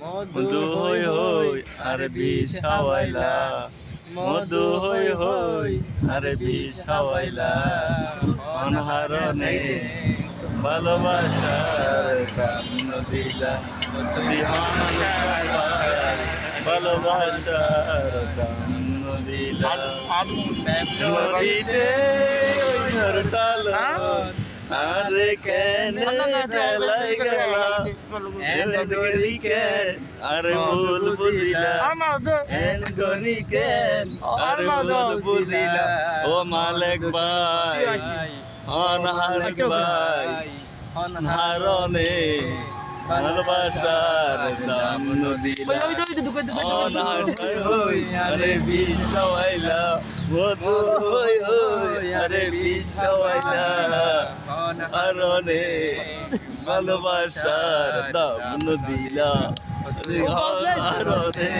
মধু হই হই আর বিষ খাওয়াইলা, মধু হই হই আর বিষ খাওয়াইলা, অনহারণে ভালোবাসার কান্ন দিলা, ভালোবাসার কান্ন দিলা। নদীতে ওই ঝড়টাল আরে কেন ঢেলাই গেলা, করি কেন আরে ভুল বুঝিলা, করি কেন আরে ভুল বুঝিলা। ও মালিক ভাই অনহার ভাই অনহারণে ভালোবাসার দাম নদীলা, অনহার হই আরে বিষ খাওয়াইলা, মধু হই হই আরে বিষ খাওয়াইলা, অনহারণে ভালোবাসার দাম নদীলা, অনহারণে